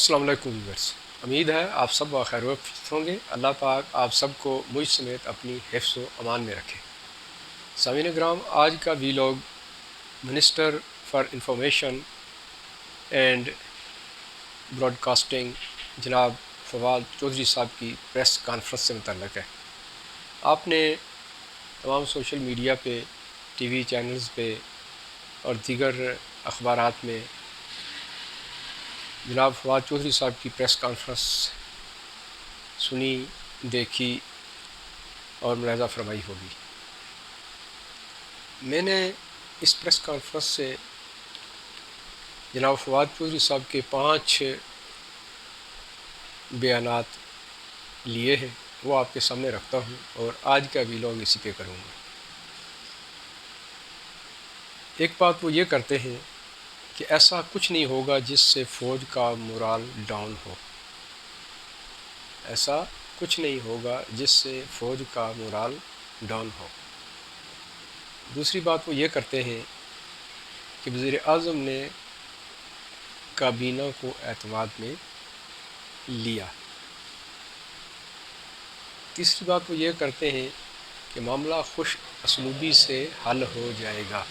السلام علیکم ویورز، امید ہے آپ سب بخیر وقت ہوں گے۔ اللہ پاک آپ سب کو مجھ سمیت اپنی حفظ و امان میں رکھے۔ سامعین کرام، آج کا vlog minister for information and broadcasting جناب فواد چودھری صاحب کی پریس کانفرنس سے متعلق ہے۔ آپ نے تمام سوشل میڈیا پہ، ٹی وی چینلز پہ اور دیگر اخبارات میں جناب فواد چودھری صاحب کی پریس کانفرنس سنی، دیکھی اور ملاحظہ فرمائی ہوگی۔ میں نے اس پریس کانفرنس سے جناب فواد چودھری صاحب کے 5 بیانات لیے ہیں، وہ آپ کے سامنے رکھتا ہوں اور آج کا ویلاگ اسی پہ کروں گا۔ ایک بات وہ یہ کرتے ہیں کہ ایسا کچھ نہیں ہوگا جس سے فوج کا مورال ڈاؤن ہو، ایسا کچھ نہیں ہوگا جس سے فوج کا مورال ڈاؤن ہو۔ دوسری بات وہ یہ کرتے ہیں کہ وزیر اعظم نے کابینہ کو اعتماد میں لیا۔ تیسری بات وہ یہ کرتے ہیں کہ معاملہ خوش اسلوبی سے حل ہو جائے گا۔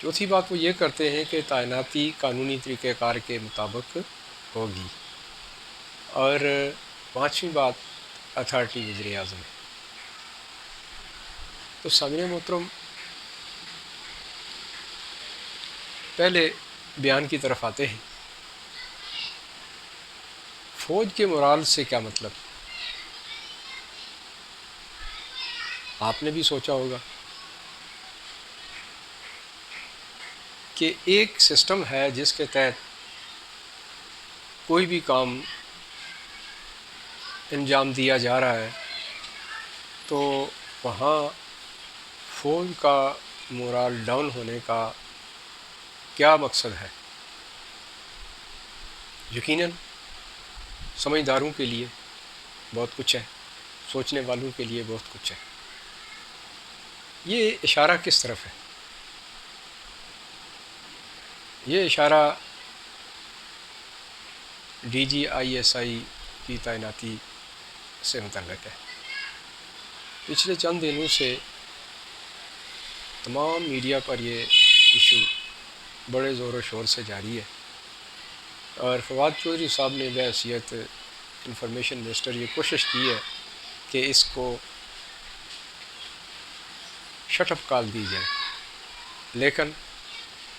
چوتھی بات وہ یہ کرتے ہیں کہ تعیناتی قانونی طریقہ کار کے مطابق ہوگی۔ اور 5ویں بات اتھارٹی وزیر اعظم ہے۔ تو سامعین محترم، پہلے بیان کی طرف آتے ہیں۔ فوج کے مورال سے کیا مطلب؟ آپ نے بھی سوچا ہوگا کہ ایک سسٹم ہے جس کے تحت کوئی بھی کام انجام دیا جا رہا ہے تو وہاں فوج کا مورال ڈاؤن ہونے کا کیا مقصد ہے؟ یقیناً سمجھداروں کے لیے بہت کچھ ہے، سوچنے والوں کے لیے بہت کچھ ہے۔ یہ اشارہ کس طرف ہے؟ یہ اشارہ D G I S I کی تعیناتی سے متعلق ہے۔ پچھلے چند دنوں سے تمام میڈیا پر یہ ایشو بڑے زور و شور سے جاری ہے، اور فواد چودھری صاحب نے بحیثیت انفارمیشن منسٹر یہ کوشش کی ہے کہ اس کو شٹ اپ کال دی جائے، لیکن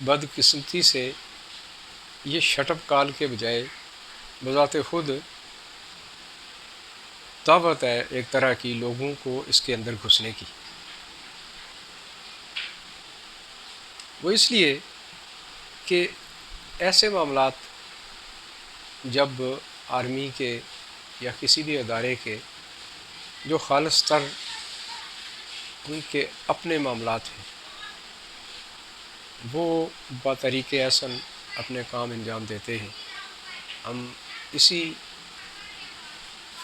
بدقسمتی سے یہ شٹ اپ کال کے بجائے بذات خود دعوت ہے ایک طرح کی لوگوں کو اس کے اندر گھسنے کی۔ وہ اس لیے کہ ایسے معاملات جب آرمی کے یا کسی بھی ادارے کے جو خالص تر ان کے اپنے معاملات ہیں، وہ بطریق احسن اپنے کام انجام دیتے ہیں۔ ہم اسی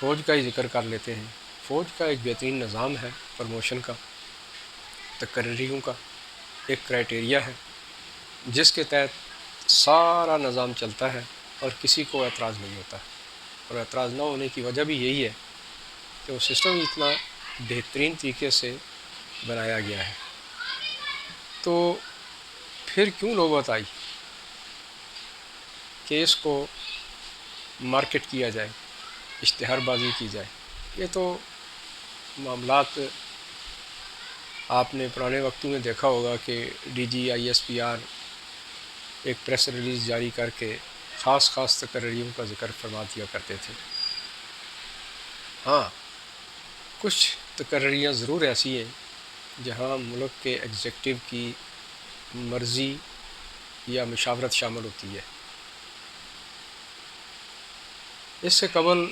فوج کا ہی ذکر کر لیتے ہیں۔ فوج کا ایک بہترین نظام ہے پروموشن کا، تقرریوں کا ایک کرائٹیریا ہے جس کے تحت سارا نظام چلتا ہے اور کسی کو اعتراض نہیں ہوتا، اور اعتراض نہ ہونے کی وجہ بھی یہی ہے کہ وہ سسٹم اتنا بہترین طریقے سے بنایا گیا ہے۔ تو پھر کیوں نوبت آئی کہ اس کو مارکیٹ کیا جائے، اشتہار بازی کی جائے؟ یہ تو معاملات آپ نے پرانے وقتوں میں دیکھا ہوگا کہ D G I S P R ایک پریس ریلیز جاری کر کے خاص تقرریوں کا ذکر فرما دیا کرتے تھے۔ ہاں، کچھ تقرریاں ضرور ایسی ہیں جہاں ملک کے ایگزیکٹو کی مرضی یا مشاورت شامل ہوتی ہے۔ اس سے قبل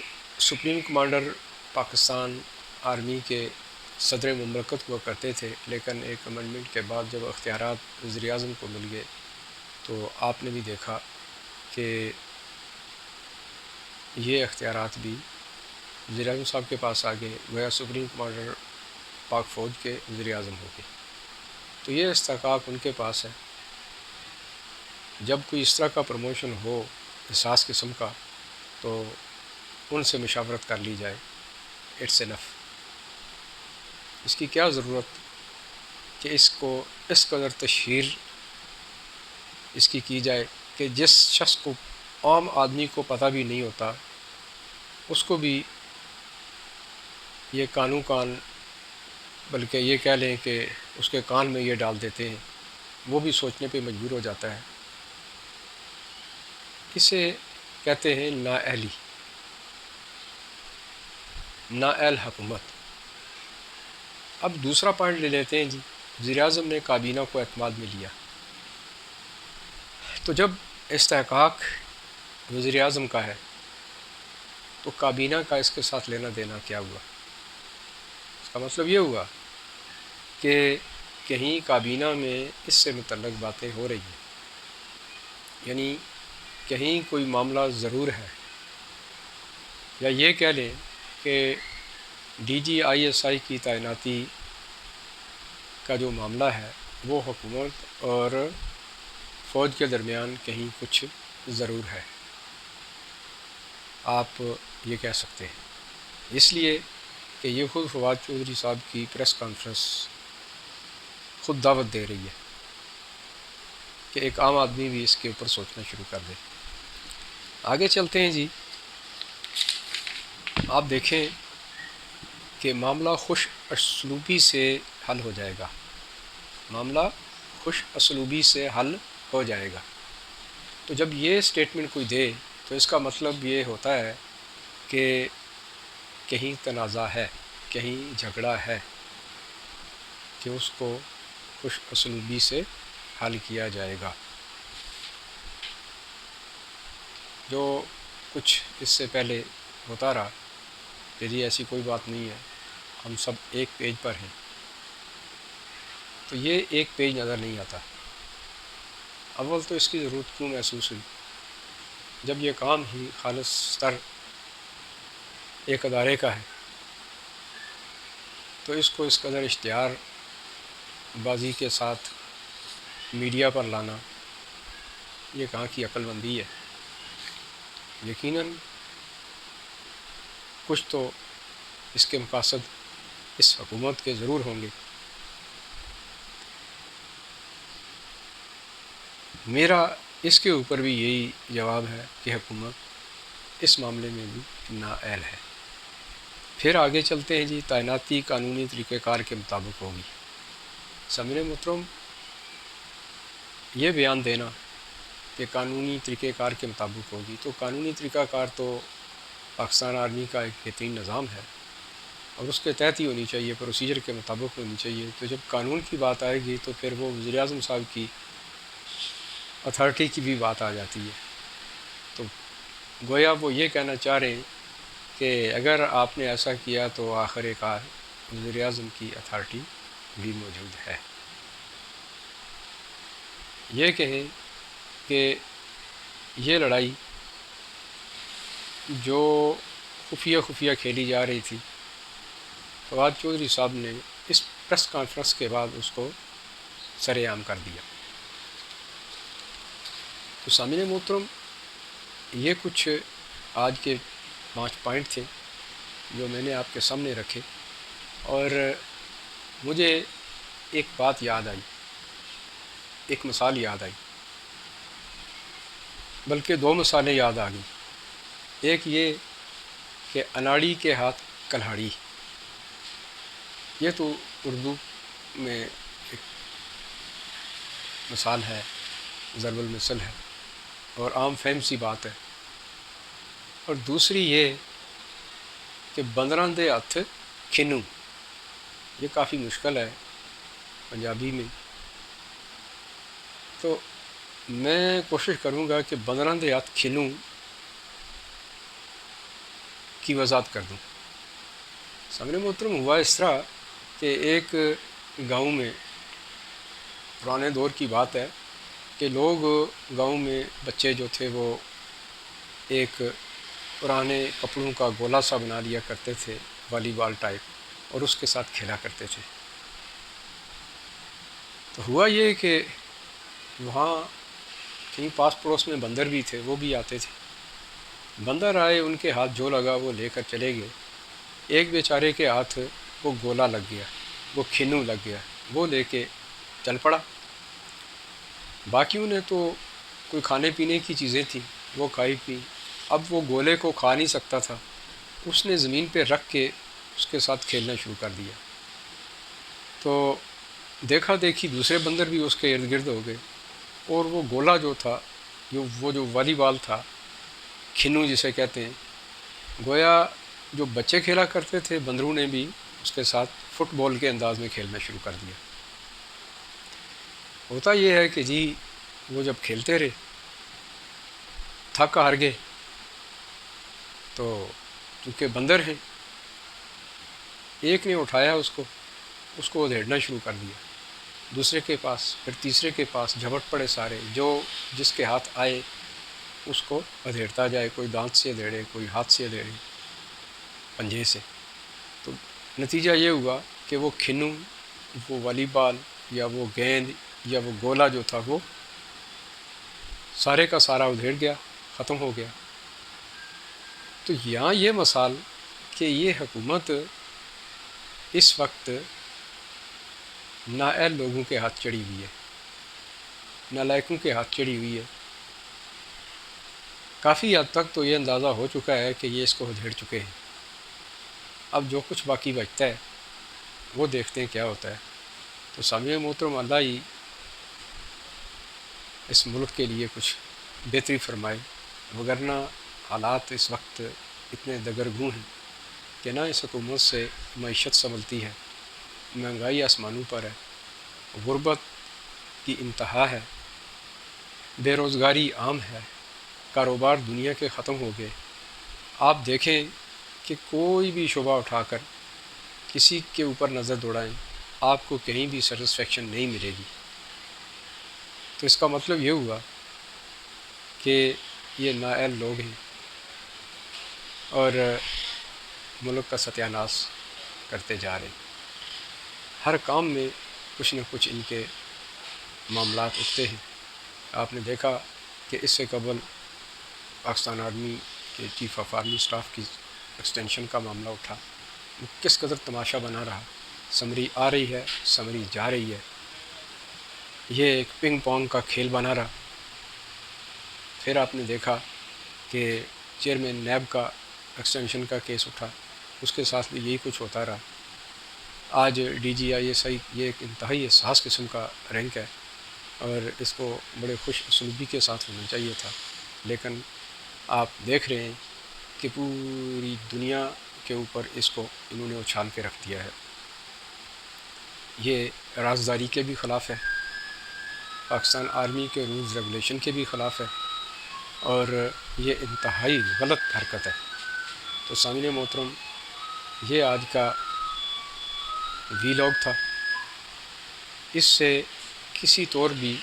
سپریم کمانڈر پاکستان آرمی کے صدر مملکت ہوا کرتے تھے، لیکن ایک امنڈمنٹ کے بعد جب اختیارات وزیر اعظم کو مل گئے تو آپ نے بھی دیکھا کہ یہ اختیارات بھی وزیر اعظم صاحب کے پاس آ گئے، گویا سپریم کمانڈر پاک فوج کے وزیر اعظم ہو گئے۔ تو یہ استحقاق ان کے پاس ہے۔ جب کوئی اس طرح کا پروموشن ہو حساس قسم کا تو ان سے مشاورت کر لی جائے. اٹس انف. اس کی کیا ضرورت کہ اس کو اس قدر تشہیر اس کی جائے کہ جس شخص کو عام آدمی کو پتہ بھی نہیں ہوتا اس کو بھی یہ کان بلکہ یہ کہہ لیں کہ اس کے کان میں یہ ڈال دیتے ہیں، وہ بھی سوچنے پہ مجبور ہو جاتا ہے. اسے کہتے ہیں نااہلی، نااہل حکومت. اب دوسرا پوائنٹ لے لیتے ہیں جی. وزیر اعظم نے کابینہ کو اعتماد میں لیا، تو جب استحقاق وزیر اعظم کا ہے تو کابینہ کا اس کے ساتھ لینا دینا کیا ہوا؟ اس کا مطلب یہ ہوا کہ کہیں کابینہ میں اس سے متعلق باتیں ہو رہی ہیں، یعنی کہیں کوئی معاملہ ضرور ہے. یا یہ کہہ لیں کہ D G I S I کی تعیناتی کا جو معاملہ ہے وہ حکومت اور فوج کے درمیان کہیں کچھ ضرور ہے، آپ یہ کہہ سکتے ہیں. اس لیے کہ یہ خود فواد چودھری صاحب کی پریس کانفرنس خود دعوت دے رہی ہے کہ ایک عام آدمی بھی اس کے اوپر سوچنا شروع کر دے. آگے چلتے ہیں جی. آپ دیکھیں کہ معاملہ خوش اسلوبی سے حل ہو جائے گا، معاملہ خوش اسلوبی سے حل ہو جائے گا. تو جب یہ سٹیٹمنٹ کوئی دے تو اس کا مطلب یہ ہوتا ہے کہ کہیں تنازع ہے، کہیں جھگڑا ہے کہ اس کو خوش اسلوبی سے حل کیا جائے گا. جو کچھ اس سے پہلے ہوتا رہا کہ جی ایسی کوئی بات نہیں ہے، ہم سب ایک پیج پر ہیں، تو یہ ایک پیج نظر نہیں آتا. اول تو اس کی ضرورت کیوں محسوس ہوئی؟ جب یہ کام ہی خالص تر ایک ادارے کا ہے تو اس کو اس قدر اشتہار بازی کے ساتھ میڈیا پر لانا یہ کہاں کی عقل مندی ہے؟ یقیناً کچھ تو اس کے مقاصد اس حکومت کے ضرور ہوں گے. میرا اس کے اوپر بھی یہی جواب ہے کہ حکومت اس معاملے میں بھی نااہل ہے. پھر آگے چلتے ہیں جی. تعیناتی قانونی طریقہ کار کے مطابق ہوگی. سامعین محترم، یہ بیان دینا کہ قانونی طریقہ کار کے مطابق ہوگی، تو قانونی طریقہ کار تو پاکستان آرمی کا ایک بہترین نظام ہے اور اس کے تحت ہی ہونی چاہیے، پروسیجر کے مطابق ہونی چاہیے. تو جب قانون کی بات آئے گی تو پھر وہ وزیر اعظم صاحب کی اتھارٹی کی بھی بات آ جاتی ہے. تو گویا وہ یہ کہنا چاہ رہے ہیں کہ اگر آپ نے ایسا کیا تو آخر کار وزیر اعظم کی اتھارٹی بھی موجود ہے. یہ کہیں کہ یہ لڑائی جو خفیہ کھیلی جا رہی تھی، فواد چودھری صاحب نے اس پریس کانفرنس کے بعد اس کو سر عام کر دیا. تو سامعین محترم، یہ کچھ آج کے 5 پوائنٹ تھے جو میں نے آپ کے سامنے رکھے، اور مجھے ایک بات یاد آئی، ایک مثال یاد آئی، بلکہ 2 مثالیں یاد آ گئیں. ایک یہ کہ اناڑی کے ہاتھ کلہاڑی، یہ تو اردو میں ایک مثال ہے، ضرب المثل ہے اور عام فہم سی بات ہے. اور دوسری یہ کہ بندراں دے ہتھ کھنو، یہ کافی مشکل ہے پنجابی میں. تو میں کوشش کروں گا کہ بندراں دے ہتھ کھنو کی وضاحت کر دوں. سامنے محترم، ہوا اس طرح کہ ایک گاؤں میں، پرانے دور کی بات ہے کہ لوگ گاؤں میں بچے جو تھے وہ ایک پرانے کپڑوں کا گولا سا بنا لیا کرتے تھے، والی بال ٹائپ، اور اس کے ساتھ کھیلا کرتے تھے. تو ہوا یہ کہ وہاں کہیں پاس پڑوس میں بندر بھی تھے، وہ بھی آتے تھے۔ بندر آئے، ان کے ہاتھ جو لگا وہ لے کر چلے گئے۔ ایک بیچارے کے ہاتھ وہ گولا لگ گیا، وہ کھنو لگ گیا، وہ لے کے چل پڑا۔ باقیوں نے تو کوئی کھانے پینے کی چیزیں تھیں، وہ کھائی پی۔ اب وہ گولے کو کھا نہیں سکتا تھا، اس نے زمین پہ رکھ کے اس کے ساتھ کھیلنا شروع کر دیا۔ تو دیکھا دیکھی دوسرے بندر بھی اس کے ارد گرد ہو گئے، اور وہ گولا جو تھا، وہ جو والی بال تھا، کھنو جسے کہتے ہیں، گویا جو بچے کھیلا کرتے تھے، بندروں نے بھی اس کے ساتھ فٹ بال کے انداز میں کھیلنا شروع کر دیا۔ ہوتا یہ ہے کہ جی وہ جب کھیلتے رہے، تھک ہار گئے، تو چونکہ بندر ہیں، ایک نے اٹھایا اس کو ادھیڑنا شروع کر دیا، دوسرے کے پاس، پھر تیسرے کے پاس جھپٹ پڑے سارے، جو جس کے ہاتھ آئے اس کو ادھیڑتا جائے، کوئی دانت سے ادھیڑے، کوئی ہاتھ سے ادھیڑے، پنجے سے۔ تو نتیجہ یہ ہوا کہ وہ کھنو، وہ والی بال یا وہ گیند یا وہ گولا جو تھا، وہ سارے کا سارا ادھیڑ گیا، ختم ہو گیا۔ تو یہاں یہ مثال کہ یہ حکومت اس وقت نااہل لوگوں کے ہاتھ چڑھی ہوئی ہے، نالائقوں کے ہاتھ چڑھی ہوئی ہے۔ کافی حد تک تو یہ اندازہ ہو چکا ہے کہ یہ اس کو ادھیڑ چکے ہیں۔ اب جو کچھ باقی بچتا ہے وہ دیکھتے ہیں کیا ہوتا ہے۔ تو سامعین محترم، اللہ ہی اس ملک کے لیے کچھ بہتری فرمائے، وگرنہ حالات اس وقت اتنے دگرگوں ہیں کہ نہ اس حکومت سے معیشت سنبھلتی ہے، مہنگائی آسمانوں پر ہے، غربت کی انتہا ہے، بے روزگاری عام ہے، کاروبار دنیا کے ختم ہو گئے۔ آپ دیکھیں کہ کوئی بھی شعبہ اٹھا کر کسی کے اوپر نظر دوڑائیں، آپ کو کہیں بھی سیٹسفیکشن نہیں ملے گی۔ تو اس کا مطلب یہ ہوا کہ یہ نااہل لوگ ہیں اور ملک کا ستیہ ناش کرتے جا رہے ہیں۔ ہر کام میں کچھ نہ کچھ ان کے معاملات اٹھتے ہیں۔ آپ نے دیکھا کہ اس سے قبل پاکستان آرمی کے چیف آف آرمی اسٹاف کی ایکسٹینشن کا معاملہ اٹھا، وہ کس قدر تماشا بنا رہا۔ سمری آ رہی ہے، سمری جا رہی ہے، یہ ایک پنگ پونگ کا کھیل بنا رہا۔ پھر آپ نے دیکھا کہ چیئرمین نیب کا ایکسٹینشن کا کیس اٹھا، اس کے ساتھ بھی یہی کچھ ہوتا رہا۔ آج D G I S I, یہ ایک انتہائی حساس قسم کا رینک ہے اور اس کو بڑے خوش اسلوبی کے ساتھ ہونا چاہیے تھا، لیکن آپ دیکھ رہے ہیں کہ پوری دنیا کے اوپر اس کو انہوں نے اچھال کے رکھ دیا ہے۔ یہ رازداری کے بھی خلاف ہے، پاکستان آرمی کے رولز ریگولیشن کے بھی خلاف ہے، اور یہ انتہائی غلط حرکت ہے۔ تو سامعین محترم، یہ آج کا وی لاگ تھا۔ اس سے کسی طور بھی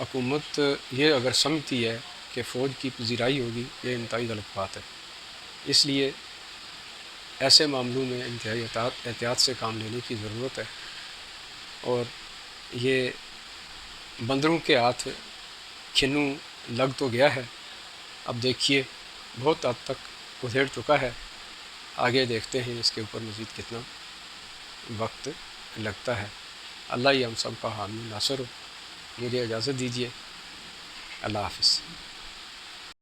حکومت یہ اگر سمجھتی ہے کہ فوج کی پذیرائی ہوگی، یہ انتہائی غلط بات ہے۔ اس لیے ایسے معاملوں میں انتہائی احتیاط سے کام لینے کی ضرورت ہے، اور یہ بندروں کے ہاتھ کھنو لگ تو گیا ہے، اب دیکھیے بہت حد تک ادھیڑ چکا ہے، آگے دیکھتے ہیں اس کے اوپر مزید کتنا وقت لگتا ہے۔ اللہ ہی ہم سب کا حامی ناصر ہو۔ مجھے اجازت دیجیے، اللہ حافظ۔